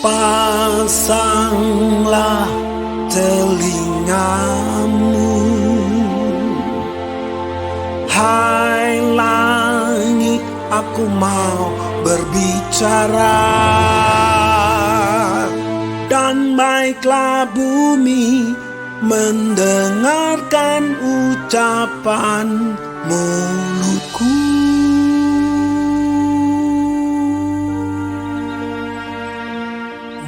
Pasanglah telingamu, hai langit, aku mau berbicara, dan baiklah bumi mendengarkan ucapan mulutku.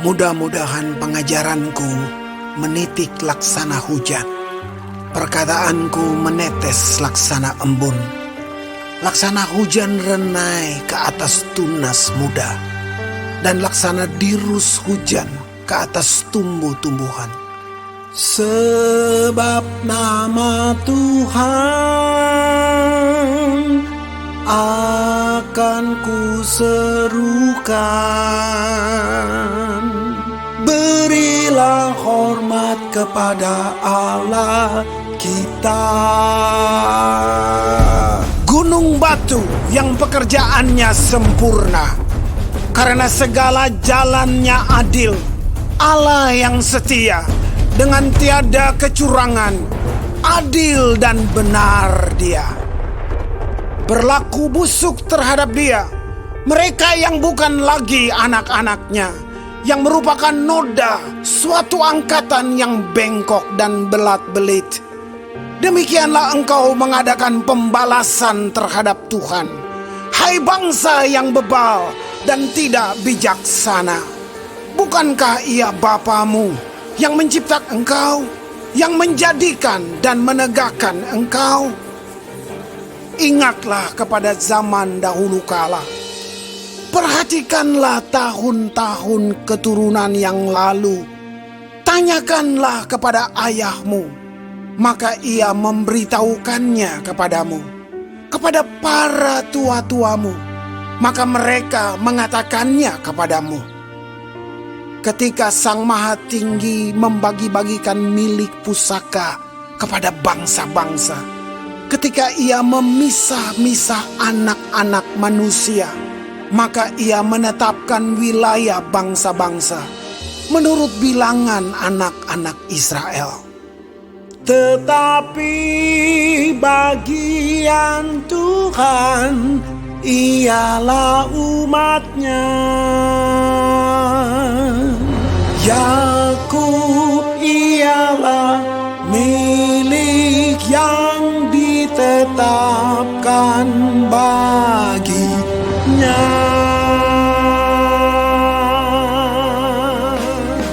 Mudah-mudahan pengajaranku menitik laksana hujan, perkataanku menetes laksana embun, laksana hujan renai ke atas tunas muda, dan laksana dirus hujan ke atas tumbuh-tumbuhan. Sebab nama Tuhan akan kuserukan. Berilah hormat kepada Allah kita. Gunung batu yang pekerjaannya sempurna, karena segala jalannya adil. Allah yang setia, dengan tiada kecurangan, adil dan benar Dia. Berlaku busuk terhadap Dia mereka yang bukan lagi anak-anaknya, yang merupakan noda, suatu angkatan yang bengkok dan belat-belit. Demikianlah engkau mengadakan pembalasan terhadap Tuhan, hai bangsa yang bebal dan tidak bijaksana. Bukankah Ia Bapamu yang menciptakan engkau, yang menjadikan dan menegakkan engkau? Ingatlah kepada zaman dahulu kala. Perhatikanlah tahun-tahun keturunan yang lalu. Tanyakanlah kepada ayahmu, maka ia memberitahukannya kepadamu. Kepada para tua-tuamu, maka mereka mengatakannya kepadamu. Ketika Sang Maha Tinggi membagi-bagikan milik pusaka kepada bangsa-bangsa, ketika Ia memisah-misah anak-anak manusia, maka Ia menetapkan wilayah bangsa-bangsa menurut bilangan anak-anak Israel. Tetapi bagian Tuhan ialah umat-Nya. Yakub ialah milik yang ditetapkan baginya.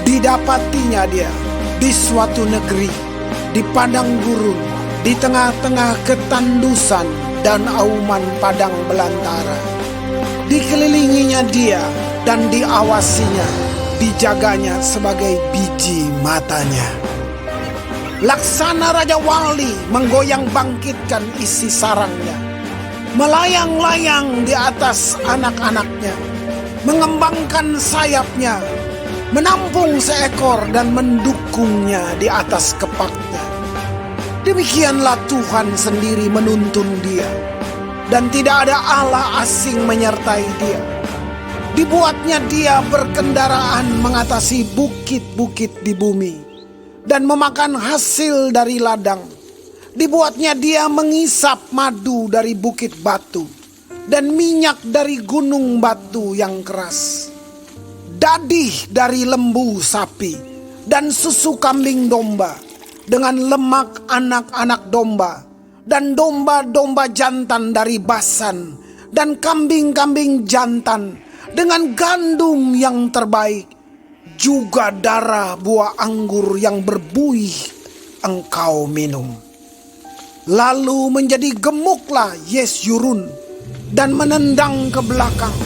Didapatinya dia di suatu negeri, di padang gurun, di tengah-tengah ketandusan dan auman padang belantara. Dikelilinginya dia dan diawasinya, dijaganya sebagai biji matanya. Laksana Raja Wali menggoyang bangkitkan isi sarangnya, melayang-layang di atas anak-anaknya, mengembangkan sayapnya, menampung seekor dan mendukungnya di atas kepaknya. Demikianlah Tuhan sendiri menuntun dia, dan tidak ada Allah asing menyertai dia. Dibuatnya dia berkendaraan mengatasi bukit-bukit di bumi, dan memakan hasil dari ladang. Dibuatnya dia mengisap madu dari bukit batu, dan minyak dari gunung batu yang keras. Dadih dari lembu sapi, dan susu kambing domba, dengan lemak anak-anak domba, dan domba-domba jantan dari Basan, dan kambing-kambing jantan, dengan gandum yang terbaik, juga darah buah anggur yang berbuih engkau minum. Lalu menjadi gemuklah Yesyurun dan menendang ke belakang.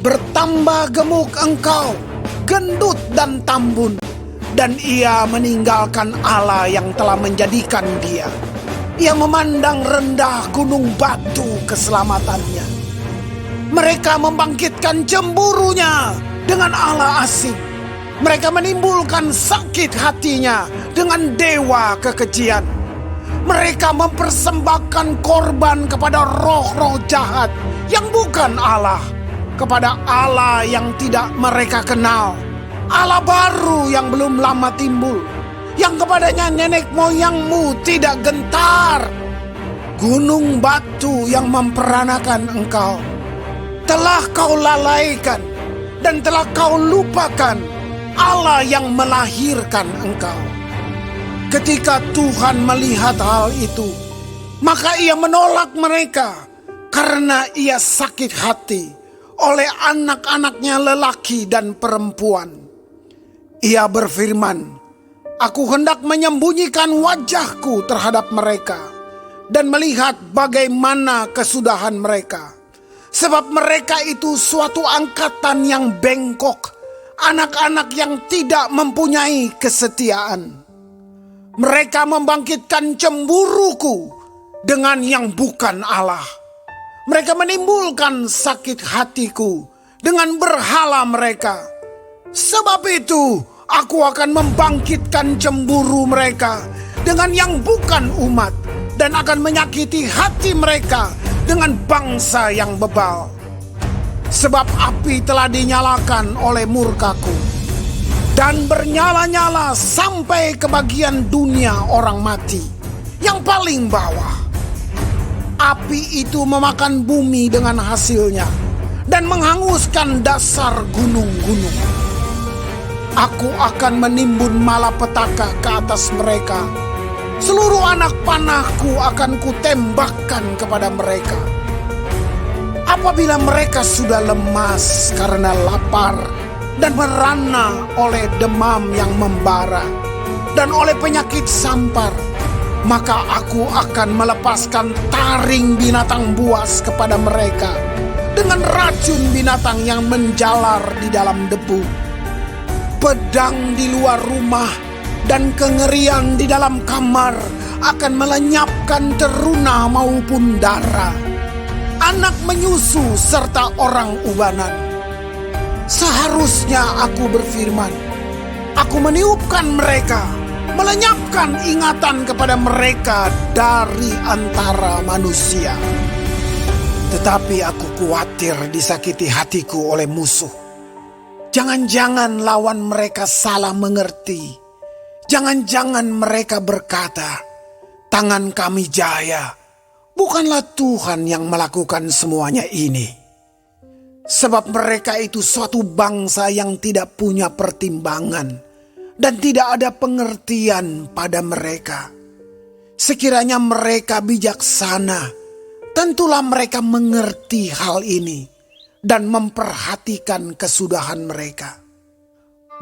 Bertambah gemuk engkau, gendut dan tambun, dan ia meninggalkan Allah yang telah menjadikan dia. Ia memandang rendah gunung batu keselamatannya. Mereka membangkitkan cemburunya dengan Allah asing. Mereka menimbulkan sakit hatinya dengan dewa kekejian. Mereka mempersembahkan korban kepada roh-roh jahat yang bukan Allah, kepada Allah yang tidak mereka kenal, Allah baru yang belum lama timbul, yang kepadanya nenek moyangmu tidak gentar. Gunung batu yang memperanakan engkau telah kau lalaikan, dan telah kau lupakan Allah yang melahirkan engkau. Ketika Tuhan melihat hal itu, maka ia menolak mereka karena ia sakit hati oleh anak-anaknya lelaki dan perempuan. Ia berfirman, aku hendak menyembunyikan wajahku terhadap mereka dan melihat bagaimana kesudahan mereka. Sebab mereka itu suatu angkatan yang bengkok, anak-anak yang tidak mempunyai kesetiaan. Mereka membangkitkan cemburuku dengan yang bukan Allah. Mereka menimbulkan sakit hatiku dengan berhala mereka. Sebab itu aku akan membangkitkan cemburu mereka dengan yang bukan umat, dan akan menyakiti hati mereka dengan bangsa yang bebal. Sebab api telah dinyalakan oleh murkaku, dan bernyala-nyala sampai ke bagian dunia orang mati, yang paling bawah. Api itu memakan bumi dengan hasilnya, dan menghanguskan dasar gunung-gunung. Aku akan menimbun malapetaka ke atas mereka. Seluruh anak panahku akan kutembakkan kepada mereka. Apabila mereka sudah lemas karena lapar dan merana oleh demam yang membara dan oleh penyakit sampar, maka aku akan melepaskan taring binatang buas kepada mereka dengan racun binatang yang menjalar di dalam debu. Pedang di luar rumah dan kengerian di dalam kamar akan melenyapkan teruna maupun darah, anak menyusu serta orang ubanan. Seharusnya aku berfirman, aku meniupkan mereka, melenyapkan ingatan kepada mereka dari antara manusia. Tetapi aku khawatir disakiti hatiku oleh musuh. Jangan-jangan lawan mereka salah mengerti. Jangan-jangan mereka berkata, tangan kami jaya. Bukanlah Tuhan yang melakukan semuanya ini. Sebab mereka itu suatu bangsa yang tidak punya pertimbangan, dan tidak ada pengertian pada mereka. Sekiranya mereka bijaksana, tentulah mereka mengerti hal ini dan memperhatikan kesudahan mereka.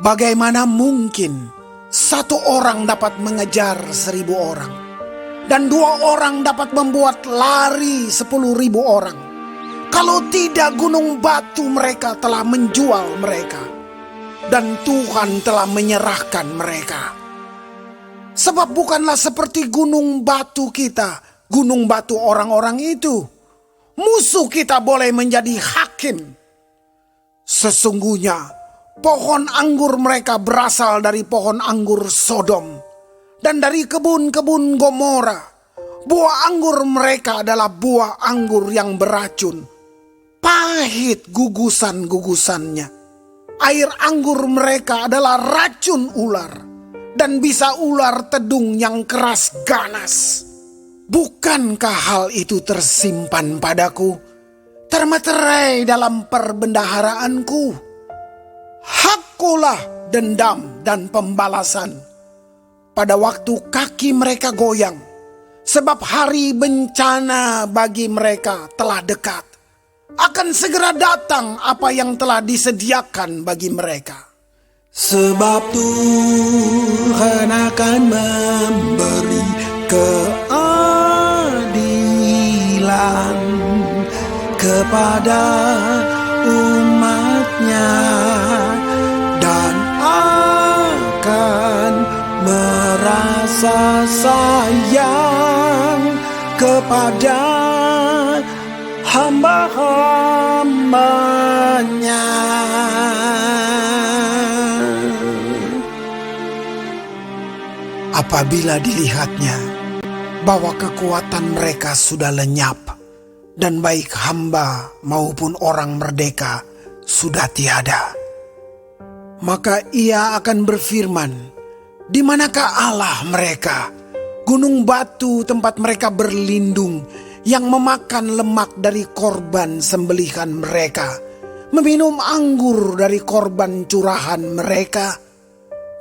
Bagaimana mungkin satu orang dapat mengejar 1.000 orang, dan 2 orang dapat membuat lari 10.000 orang, kalau tidak gunung batu mereka telah menjual mereka, dan Tuhan telah menyerahkan mereka. Sebab bukanlah seperti gunung batu kita, gunung batu orang-orang itu. Musuh kita boleh menjadi hakim. Sesungguhnya pohon anggur mereka berasal dari pohon anggur Sodom dan dari kebun-kebun Gomora. Buah anggur mereka adalah buah anggur yang beracun, pahit gugusan-gugusannya. Air anggur mereka adalah racun ular, dan bisa ular tedung yang keras ganas. Bukankah hal itu tersimpan padaku, termeterai dalam perbendaharaanku? Hakkulah dendam dan pembalasan pada waktu kaki mereka goyang, sebab hari bencana bagi mereka telah dekat. Akan segera datang apa yang telah disediakan bagi mereka. Sebab Tuhan akan memberi keadilan kepada umatnya, dan akan merasa sayang kepada hamba-hambanya. Apabila dilihatnya bahwa kekuatan mereka sudah lenyap, dan baik hamba maupun orang merdeka sudah tiada. Maka ia akan berfirman, di manakah Allah mereka, gunung batu tempat mereka berlindung, yang memakan lemak dari korban sembelihan mereka, meminum anggur dari korban curahan mereka?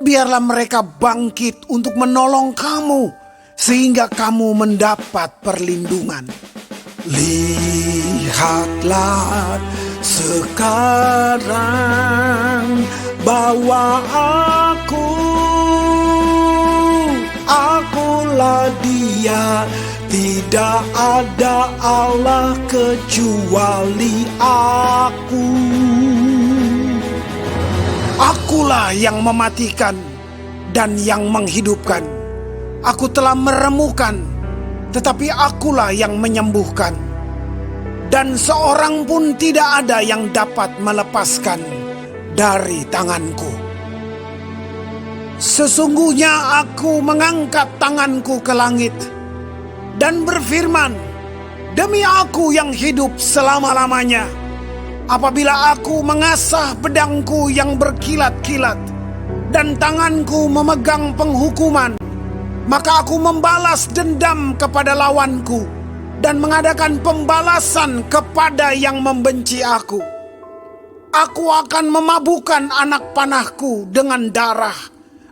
Biarlah mereka bangkit untuk menolong kamu, sehingga kamu mendapat perlindungan. Lihatlah sekarang bahwa akulah Dia, tidak ada Allah kecuali aku. Akulah yang mematikan dan yang menghidupkan. Aku telah meremukan, tetapi akulah yang menyembuhkan. Dan seorang pun tidak ada yang dapat melepaskan dari tanganku. Sesungguhnya aku mengangkat tanganku ke langit dan berfirman, demi aku yang hidup selama-lamanya, apabila aku mengasah pedangku yang berkilat-kilat dan tanganku memegang penghukuman, maka aku membalas dendam kepada lawanku dan mengadakan pembalasan kepada yang membenci aku. Aku akan memabukkan anak panahku dengan darah,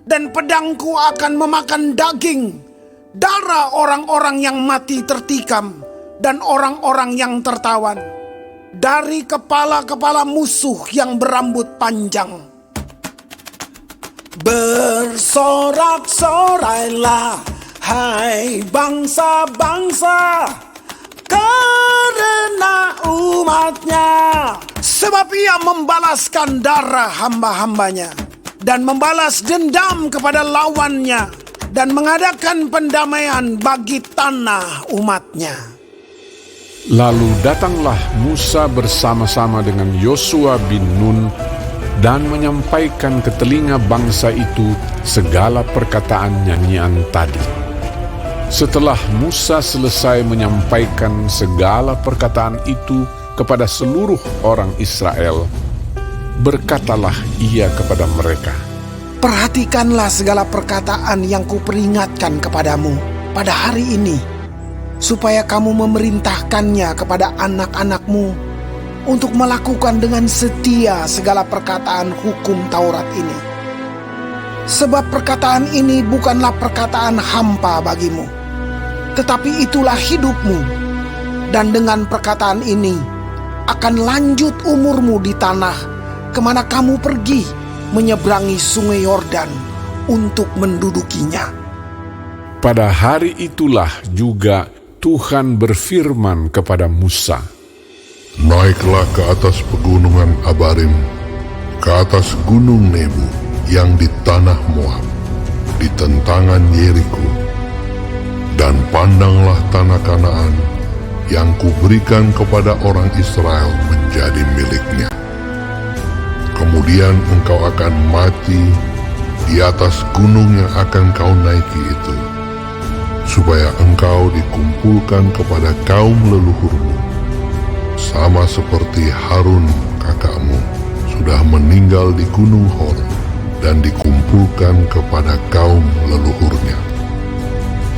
dan pedangku akan memakan daging, darah orang-orang yang mati tertikam dan orang-orang yang tertawan, dari kepala-kepala musuh yang berambut panjang. Bersorak-sorailah, hai bangsa-bangsa, karena umatnya. Sebab ia membalaskan darah hamba-hambanya dan membalas dendam kepada lawannya dan mengadakan pendamaian bagi tanah umatnya. Lalu datanglah Musa bersama-sama dengan Yosua bin Nun dan menyampaikan ke telinga bangsa itu segala perkataan nyanyian tadi. Setelah Musa selesai menyampaikan segala perkataan itu kepada seluruh orang Israel, berkatalah ia kepada mereka, perhatikanlah segala perkataan yang kuperingatkan kepadamu pada hari ini, supaya kamu memerintahkannya kepada anak-anakmu untuk melakukan dengan setia segala perkataan hukum Taurat ini. Sebab perkataan ini bukanlah perkataan hampa bagimu, tetapi itulah hidupmu. Dan dengan perkataan ini akan lanjut umurmu di tanah kemana kamu pergi menyeberangi sungai Yordan untuk mendudukinya. Pada hari itulah juga Tuhan berfirman kepada Musa, naiklah ke atas pegunungan Abarim, ke atas gunung Nebo yang di tanah Moab, di tentangan Yeriko, dan pandanglah tanah Kanaan yang kuberikan kepada orang Israel menjadi miliknya. Kemudian engkau akan mati di atas gunung yang akan kau naiki itu, supaya engkau dikumpulkan kepada kaum leluhurmu, sama seperti Harun kakakmu sudah meninggal di gunung Hor dan dikumpulkan kepada kaum leluhurnya.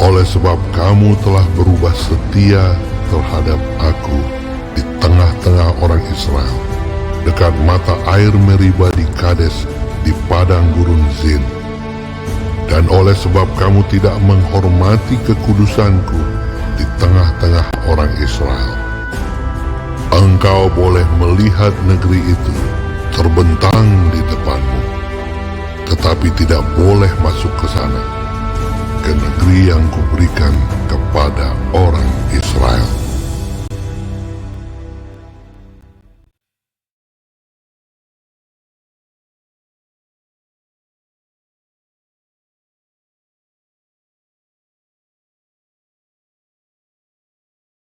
Oleh sebab kamu telah berubah setia terhadap aku di tengah-tengah orang Israel, dekat mata air Meriba di Kades di padang gurun Zin. Dan oleh sebab kamu tidak menghormati kekudusanku di tengah-tengah orang Israel, engkau boleh melihat negeri itu terbentang di depanmu, tetapi tidak boleh masuk ke sana, ke negeri yang kuberikan kepada orang Israel.